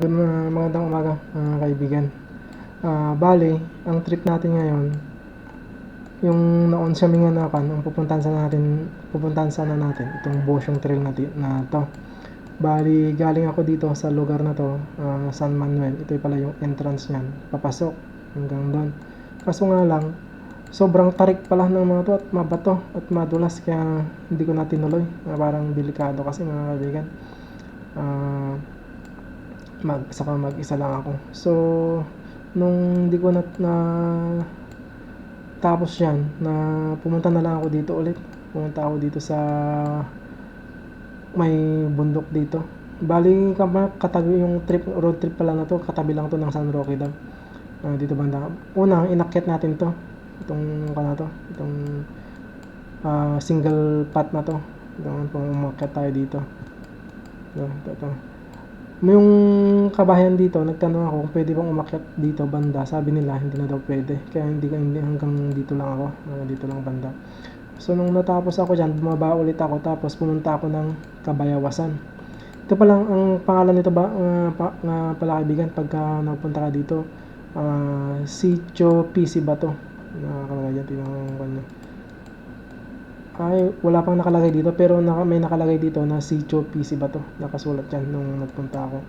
Magandang umaga mga kaibigan. Bale, ang trip natin ngayon, yung noon sa Minganakan, ang pupuntahan sana natin itong Bosyong Trail na to. Bali, galing ako dito sa lugar na to, San Manuel. Ito pala yung entrance niyan, papasok hanggang doon. Kaso nga lang, sobrang tarik pala ng mga to at mabato at madulas, kaya hindi ko na tinuloy. Parang delikado kasi mga kaibigan. Mag-isa lang ako. So, nung hindi ko na tapos yan, na pumunta na lang ako dito ulit. Pumunta ako dito sa may bundok dito. Bali, katabi yung road trip pala na to, katabi lang to ng San Roque Dam. Dito banda. Una, inakyat natin to. Itong single path na to. Itong umakyat tayo dito. Ito. Yung kabahayan dito, nagtanong ako kung pwede bang umakyat dito banda. Sabi nila hindi na daw pwede, kaya hindi hanggang dito lang ako, dito lang banda. So nung natapos ako dyan, bumaba ulit ako, tapos pumunta ako ng Kabayawasan. Ito pa lang ang pangalan nito pala kaibigan, pagka napunta ka dito, Sitio PC ba to? Nakalagay dyan, tinanong ko nyo. Ay, wala pang nakalagay dito, pero may nakalagay dito na Sitio PC ba to? Nakasulat yan nung nagpunta ako.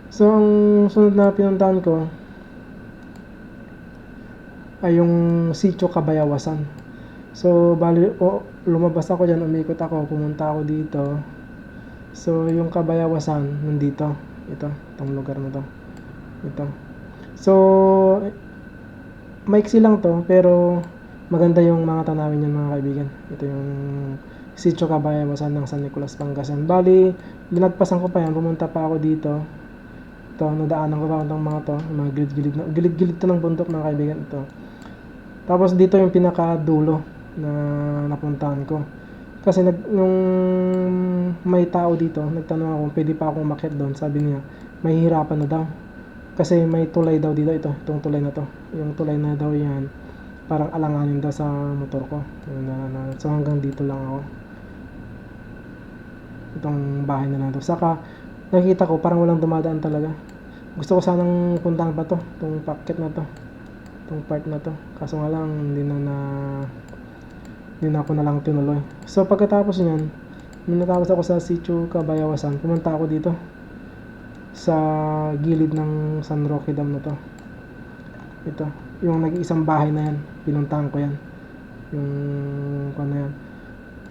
So, ang sunod na pinuntahan ko ay yung Sitio Kabayawasan. So, lumabas ako dyan, umikot ako, pumunta ako dito. So, yung Kabayawasan, nandito. Itong lugar na to. Ito. So, maiksi lang to, pero maganda yung mga tanawin yan mga kaibigan. Ito yung Sitio Kabayawasan ng San Nicolas, Pangasinan. Bali, linagpasan ko pa yan, pumunta pa ako dito. Ito, nadaanan ko pa itong mga to, mga gilid-gilid to ng bundok mga kaibigan. Ito. Tapos dito yung pinakadulo na napuntahan ko. Kasi nung may tao dito, nagtanong ako kung pwede pa akong umakyat doon. Sabi niya, mahihirapan na daw. Kasi may tulay daw dito, itong tulay na to. Yung tulay na daw yan, parang alanganin daw sa motor ko. So hanggang dito lang ako. Itong bahay na to. Saka nakikita ko parang walang dumadaan talaga. Gusto ko sanang puntahan pa to, itong packet na to, itong part na to. Kaso nga lang hindi na ako na lang tinuloy. So pagkatapos niyan, nung natapos ako sa Sitio Kabayawasan, pumunta ako dito sa gilid ng San Roque Dam na to. Ito, yung nag-iisang bahay na yan, pinuntahan ko yan. Yung na yan.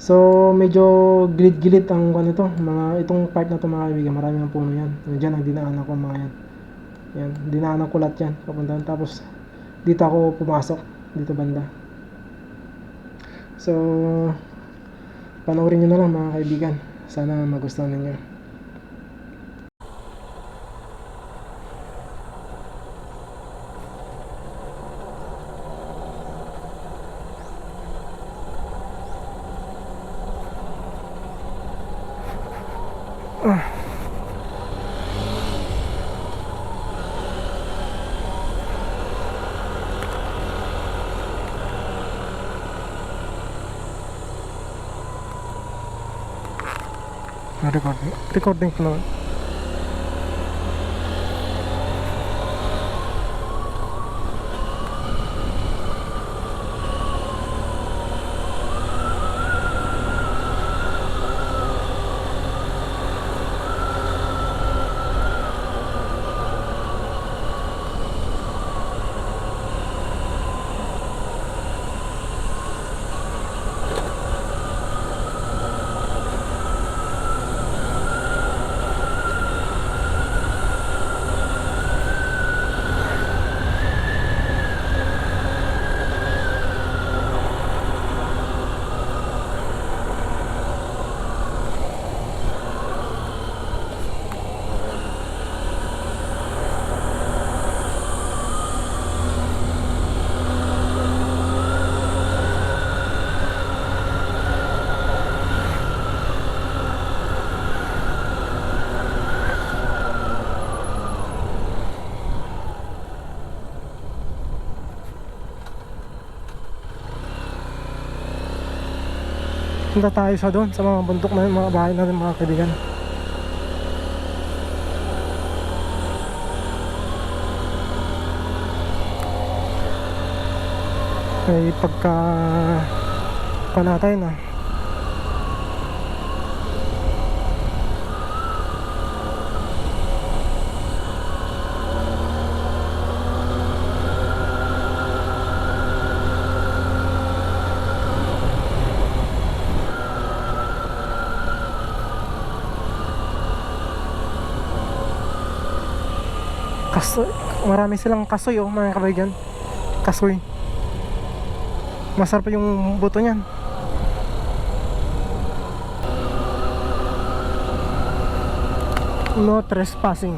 So medyo gilid-gilid ang itong part na to mga kaibigan, marami ng puno yan. Diyan ang dinaanan ko mga yan. Yan, dinaanan ko lahat yan, papuntahan. Tapos dito ako pumasok, dito banda. So, panoorin nyo na lang mga kaibigan. Sana magustuhan ninyo. Recording ko naman. Punta tayo sa doon, sa mga bundok na mga bahay natin mga kaibigan. ay pagka panatay na. Kasoy, marami silang kasoy oh mga kabaigan. Kasoy. Masarap yung buto niyan. No trespassing.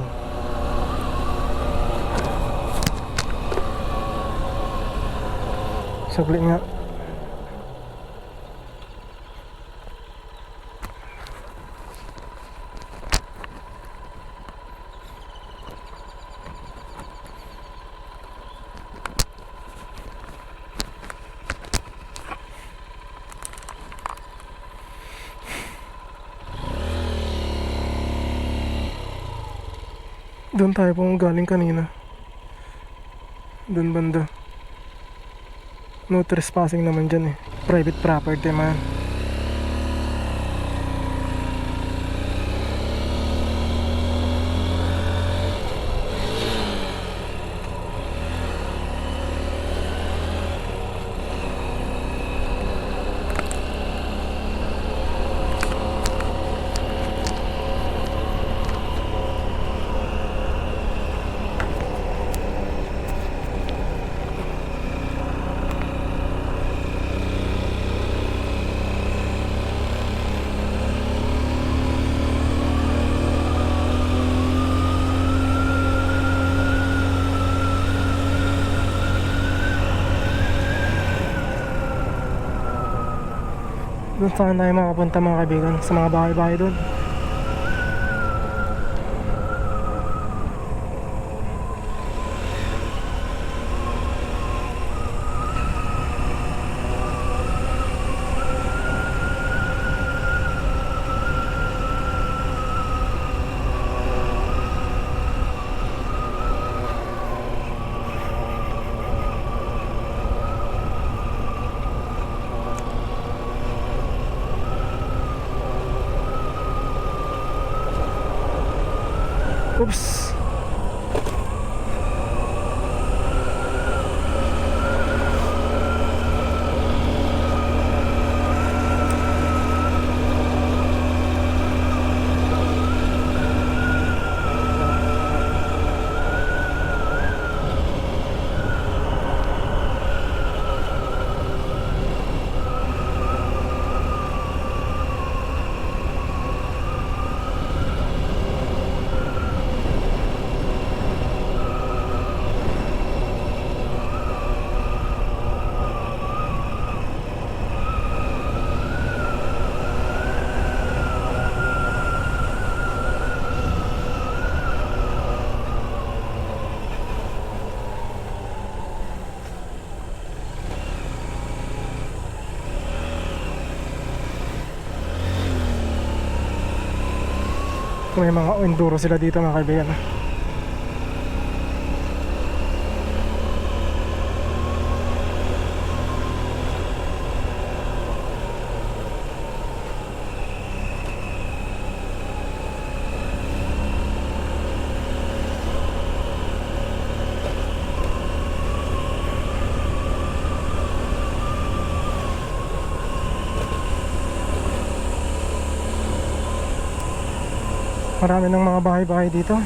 Saglit nga. Doon tayo pong galing kanina. Doon banda. No trespassing naman dyan eh. Private property man. Doon saan tayo makapunta mga kaibigan? Sa mga bahay-bahay doon. Oops. May mga enduro sila dito mga kaibigan. Marami ng mga bahay-bahay dito.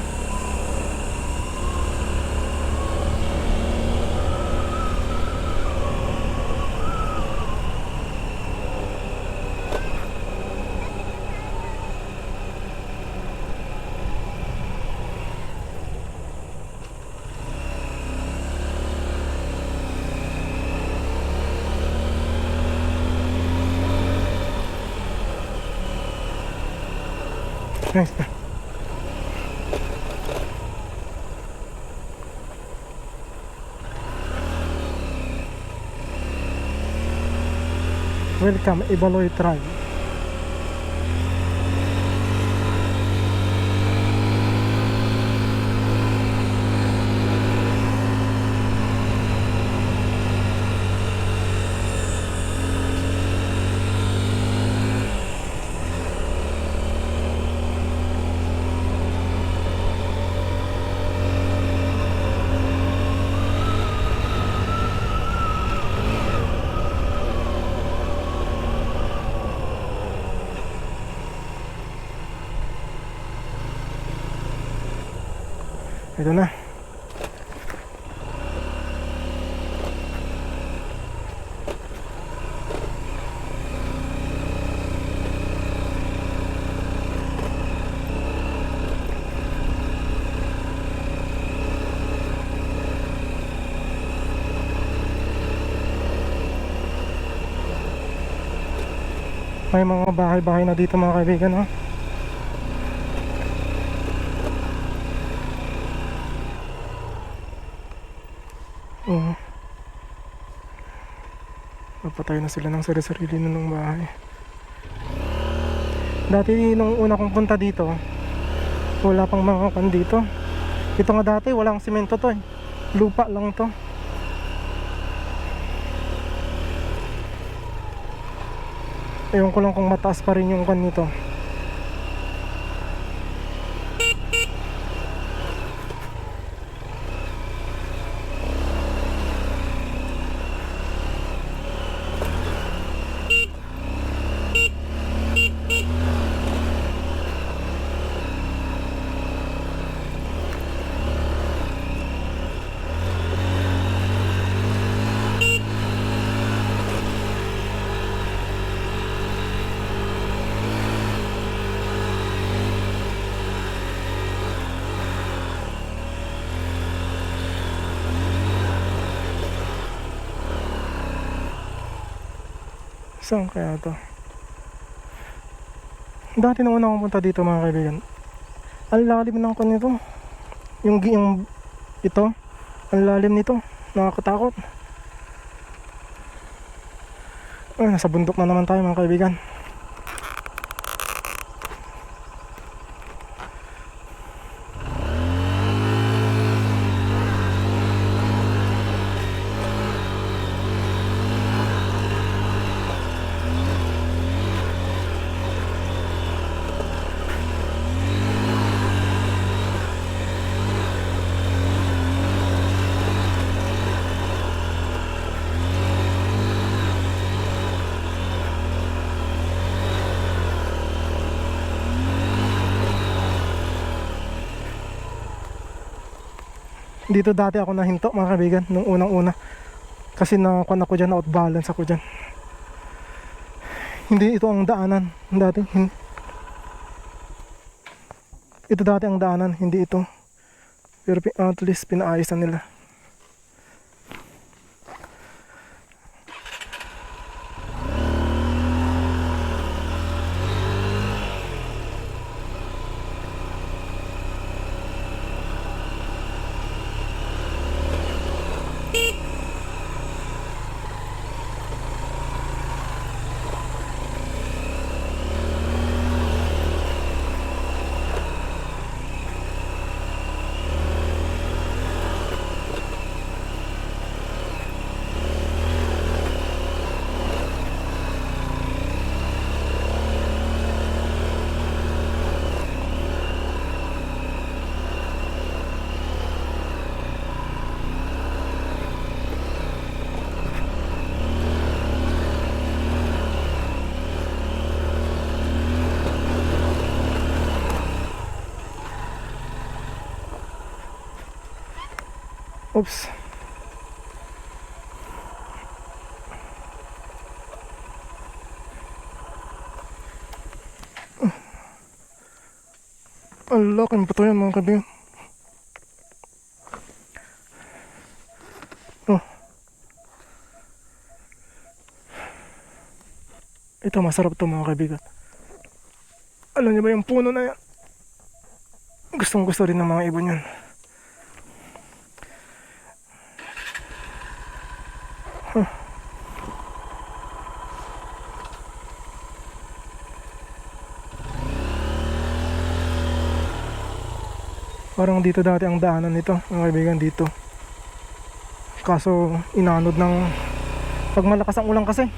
Nice. Welcome, Ibaloy Tribe. Ito na. May mga bahay-bahay na dito mga kaibigan, oh. Oo. Napatay na sila ng sarili-sarili na ng bahay. Dati nung una kong punta dito, wala pang mga kan dito. Ito nga dati walang simento to eh. Lupa lang to. Ewan ko lang kung mataas pa rin yung kan nito. Saan kaya to? Dati nung una akong punta dito mga kaibigan, ang lalim ng kanito. Yung ito, ang lalim nito. Nakakatakot. Ay, nasa bundok na naman tayo mga kaibigan. Dito dati ako nahinto mga kaibigan nung unang-una. Kasi nakuha ako dyan, out balance ako dyan. Hindi ito ang daanan dati. Ito dati ang daanan, hindi ito. Pero at least pinaayos na nila. Oops. Ang laking bato yan mga kaibigan. Oh. Ito masarap to mga kaibigan. Alam niyo ba yung puno na yan? Gustong gusto rin ng mga ibon yan. Parang dito dati ang daanan nito mga kaibigan, dito. Kaso inanod ng pag malakas ang ulan kasi.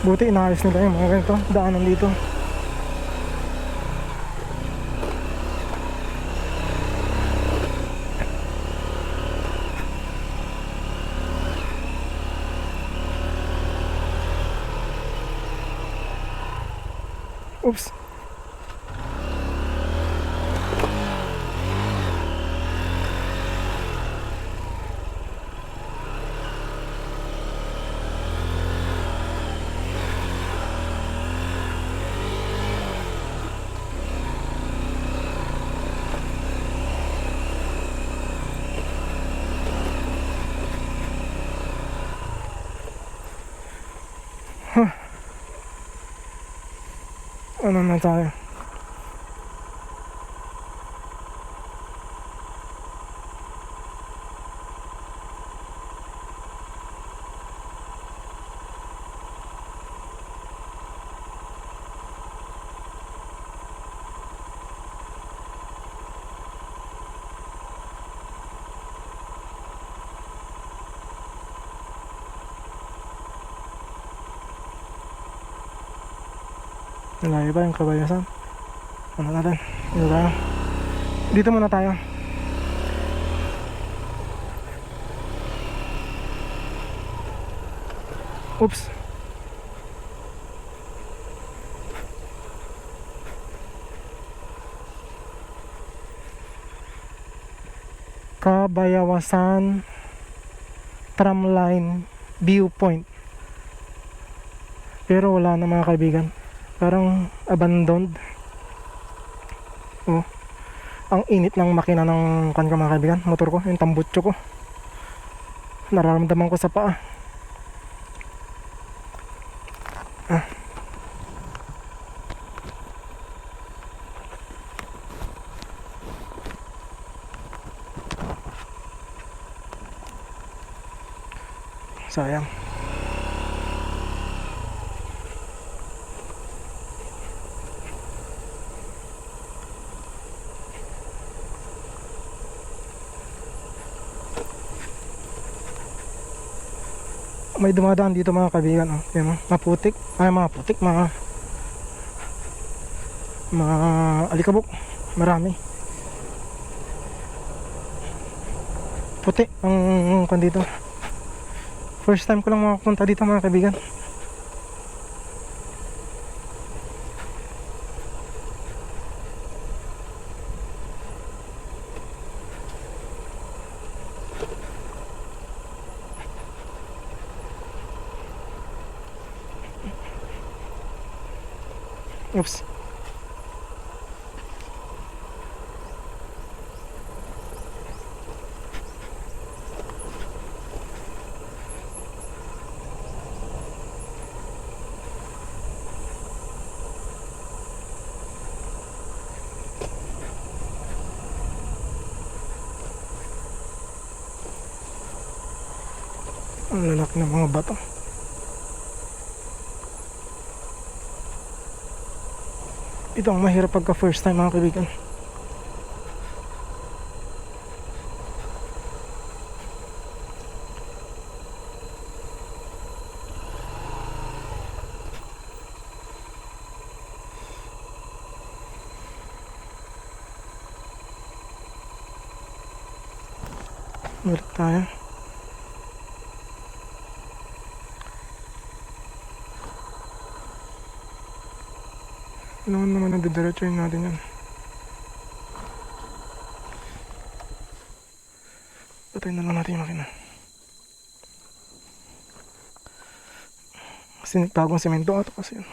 Buti inaayos nila yung mga ganito, daanan dito. Oops. Ano na tayo? Malayo ba yung Kabayasan? Ano natin? Dito tayo. Dito muna tayo. Oops. Kabayawasan Tramline Viewpoint. Pero wala na mga kaibigan. Parang abandoned. Oh. Ang init ng makina ng kan ko mga kaibigan. Motor ko, yung tambutso ko. Nararamdaman ko sa paa. Sayang. May dumadaan dito mga kaibigan, oh. Yan, maputik, ay mga putik, mga alikabok, marami. Puti ang kan dito. First time ko lang makapunta dito mga kaibigan. Oops. Ang lalaki ng mga bato. Ito ang mahirap pagka first time mga kaibigan. Balik tayo. Naman naman nadidiretsuhin natin yan. Patayin na lang natin yung makina. Kasi bagong semento ato kasi yun.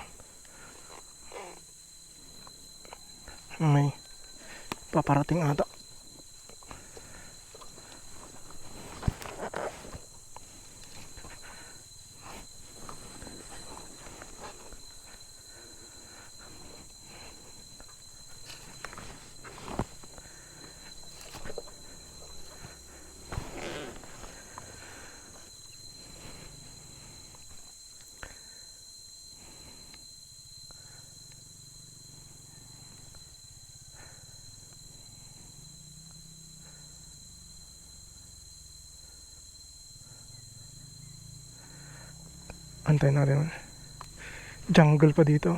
May paparating ata. Antayin natin. Jungle pa dito.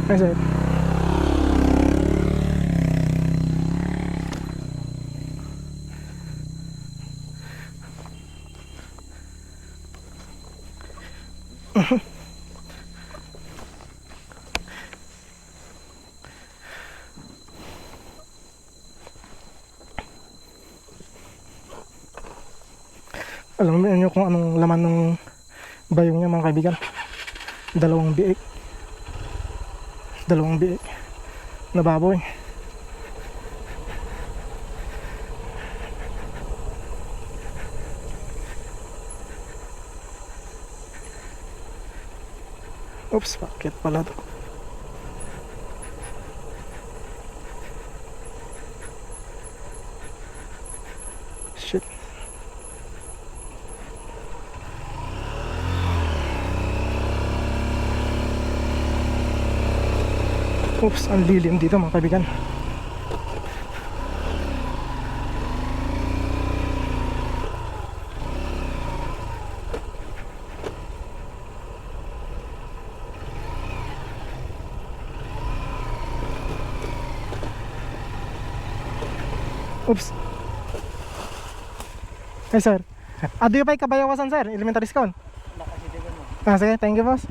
Ay, sir. Alam niyo kung anong laman ng bayong niya, mga kaibigan? Dalawang biik. Dalawang biik na baboy. Oops, bakit pala to? Shit. Oops, ang lilim dito, mga kaibigan. Oops. Hey, sir. Ado yung pa'y kabayawasan, sir. Elementary school. Sige, thank you, boss.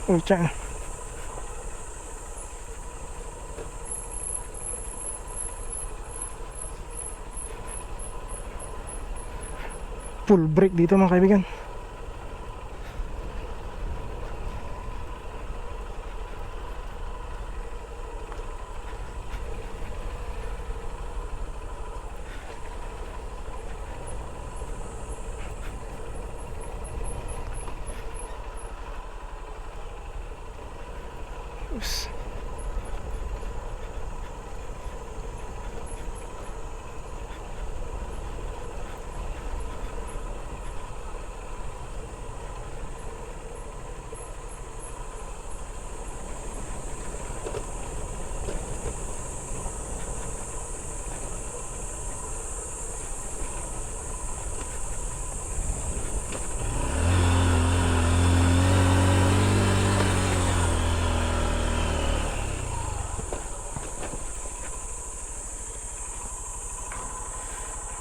Oh, tiyan. Full break dito, mga kaibigan. Oops.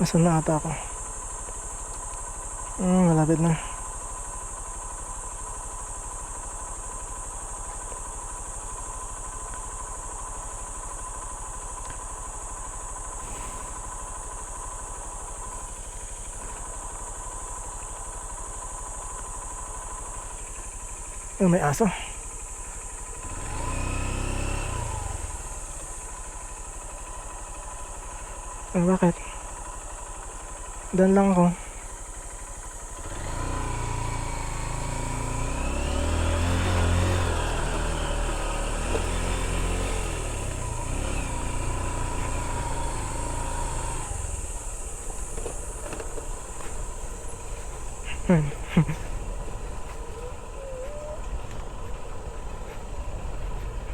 Nasaan na ata ako? Malapit na. Oh, may aso. Bakit? Dan lang ako.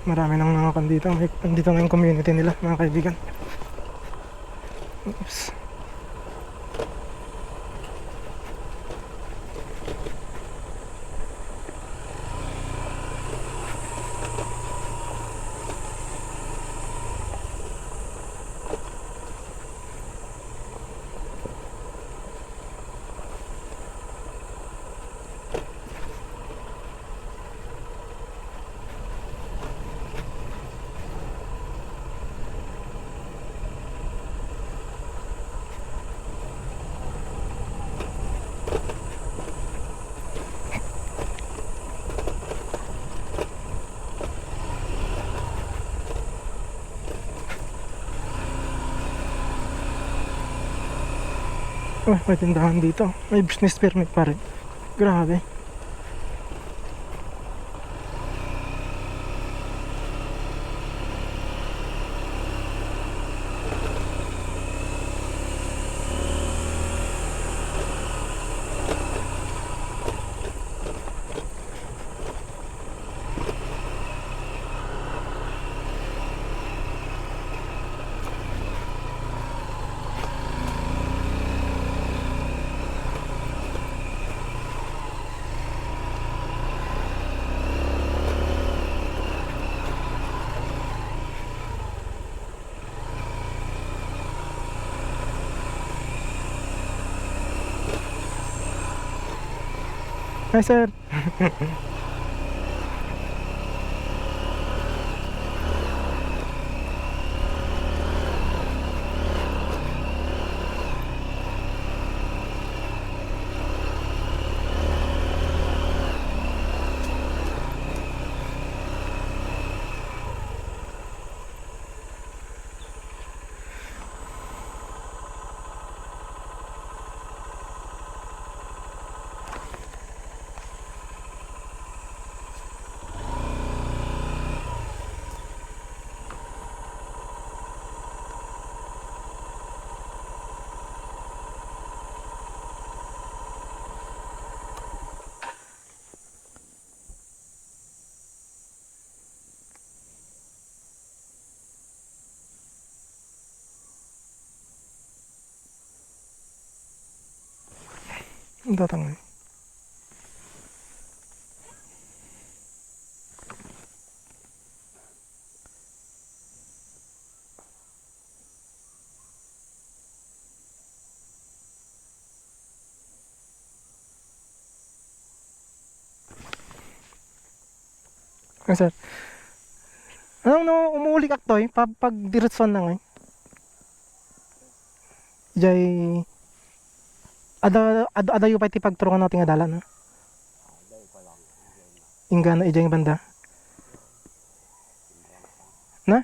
Marami nang mga kandito. Dito na yung community nila, mga kaibigan. Oops. Oh, may tindahan dito. May business permit pa rin. Grabe. Hi, sir. Ang tatangay. Hi, sir. Anong no, umuuli kak toy? Pag diretson na ngay. Jay, ada yung pa iti pagturungan natin nga dalan, ha? Ingga na ijay nga banda. Na?